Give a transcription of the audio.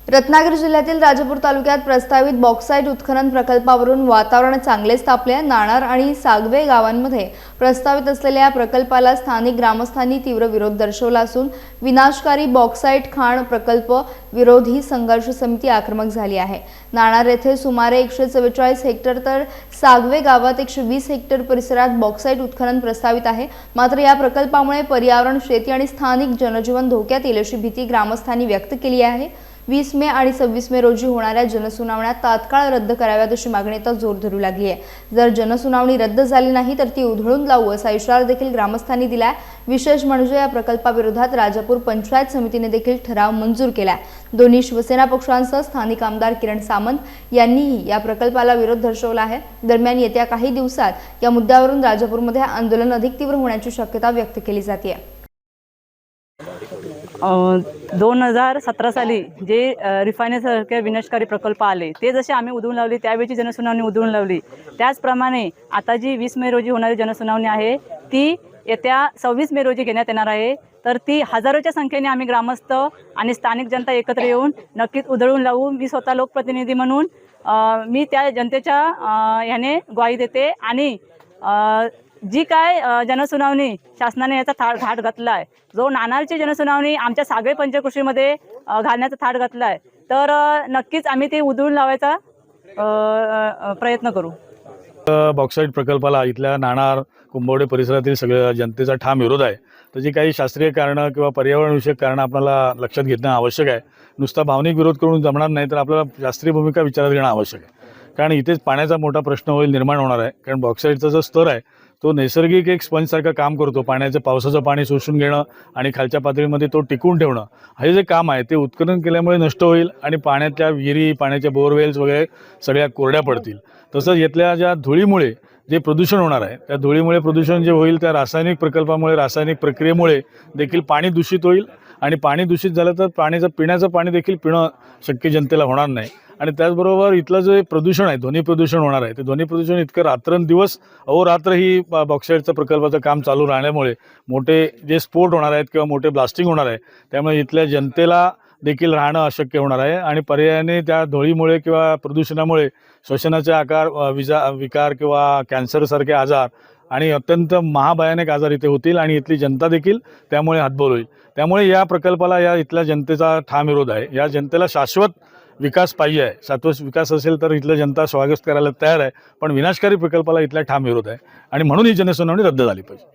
रत्नागिरी जिल्ह्यातील राजापूर तालुक्यात प्रस्तावित बॉक्साईट उत्खनन प्रकल्पावरून वातावरण चांगलेच तापले. नाणार आणि सागवे गावांमध्ये प्रस्तावित असलेल्या प्रकल्पाला स्थानिक ग्रामस्थांनी तीव्र विरोध दर्शवला असून विनाशकारी बॉक्साईट खाण प्रकल्प विरोधी संघर्ष समिती आक्रमक झाली आहे. नाणार येथे सुमारे 144 हेक्टर तर सागवे गावात 120 हेक्टर परिसरात बॉक्साईट उत्खनन प्रस्तावित आहे. मात्र या प्रकल्पामुळे पर्यावरण, शेती आणि स्थानिक जनजीवन धोक्यात येईल अशी भीती ग्रामस्थांनी व्यक्त केली आहे. 20 मे आणि 26 मे रोजी होणाऱ्या जनसुनावण्या तात्काळ रद्द कराव्यात अशी मागणी आता जोर धरू लागली आहे. जर जनसुनावणी रद्द झाली नाही तर ती उधळून लावू असा इशारा देखील ग्रामस्थांनी दिलाय. विशेष म्हणजे या प्रकल्पाविरोधात राजापूर पंचायत समितीने देखील ठराव मंजूर केला. दोन्ही शिवसेना पक्षांसह स्थानिक आमदार किरण सामंत यांनीही या प्रकल्पाला विरोध दर्शवला आहे. दरम्यान येत्या काही दिवसात या मुद्द्यावरून राजापूरमध्ये आंदोलन अधिक तीव्र होण्याची शक्यता व्यक्त केली जाते. 2017 साली जे रिफायनरीसारखे विनाशकारी प्रकल्प आले ते जसे आम्ही उधळून लावली, त्यावेळी जनसुनावणी उधळून लावली, त्याचप्रमाणे आता जी 20 मे रोजी होणारी जनसुनावणी आहे ती येत्या 26 मे रोजी घेण्यात येणार आहे. तर ती हजारोच्या संख्येने आम्ही ग्रामस्थ आणि स्थानिक जनता एकत्र येऊन नक्कीच उधळून लावू. मी स्वतः लोकप्रतिनिधी म्हणून मी त्या जनतेच्या ह्याने ग्वाही देते आणि जी काय जनसुनावणी शासनाने याचा थाट घातला आहे, जो नानारची जनसुनावणी आमच्या सागवे पंचकृषीमध्ये घालण्याचा थाट घातला आहे, तर नक्कीच आम्ही ते उधळून लावायचा प्रयत्न करू. बॉक्साईट प्रकल्पाला इथल्या नाणार कुंभवडे परिसरातील सगळ्या जनतेचा ठाम विरोध आहे. त्याची काही शास्त्रीय कारणं किंवा पर्यावरणविषयक कारणं आपल्याला लक्षात घेणं आवश्यक आहे. नुसता भावनिक विरोध करून जमणार नाही, तर आपल्याला शास्त्रीय भूमिका विचारात घेणं आवश्यक आहे. कारण इथेच पाण्याचा मोठा प्रश्न निर्माण होणार आहे. कारण बॉक्साईटचा जो स्तर आहे तो नैसर्गिक एक स्पंजसारखं काम करतो. पावसाचं पाणी शोषून घेणं आणि खालच्या पातळीमध्ये तो टिकवून ठेवणं, हे जे काम आहे ते उत्खनन केल्यामुळे नष्ट होईल आणि पाण्याच्या विहिरी, पाण्याच्या बोरवेल्स वगैरे सगळ्या कोरड्या पडतील. तसंच इथल्या ज्या धुळीमुळे जे प्रदूषण होणार आहे, त्या धुळीमुळे प्रदूषण जे होईल त्या रासायनिक प्रकल्पामुळे, रासायनिक प्रक्रियेमुळे देखील पाणी दूषित होईल आणि पाणी दूषित झालं तर पिण्याचं पाणी देखील पिणं शक्य जनतेला होणार नाही. आणि त्याचबरोबर इथलं जे प्रदूषण आहे, ध्वनी प्रदूषण होणार आहे, ते ध्वनी प्रदूषण इतकं रात्रंदिवस अहोरात्र ही बॉक्साईटचं प्रकल्पाचं काम चालू राहण्यामुळे मोठे जे स्फोट होणार आहेत किंवा मोठे ब्लास्टिंग होणार आहे, त्यामुळे इथल्या जनतेला देखील राहणं अशक्य होणार आहे. आणि पर्यायाने त्या धुळीमुळे किंवा प्रदूषणामुळे श्वसनाचे विकार किंवा कॅन्सरसारखे आजार आणि अत्यंत महाभयानक आजार इथे होतील आणि इथली जनता देखील त्यामुळे हतबल होईल. त्यामुळे या प्रकल्पाला या इथल्या जनतेचा ठाम विरोध आहे. या जनतेला शाश्वत विकास पाहिजे आहे. शाश्वत विकास असेल तर इथल्या जनता स्वागत करायला तयार आहे, पण विनाशकारी प्रकल्पाला इथला ठाम विरोध आहे आणि म्हणून ही जनसुनावणी रद्द झाली पाहिजे.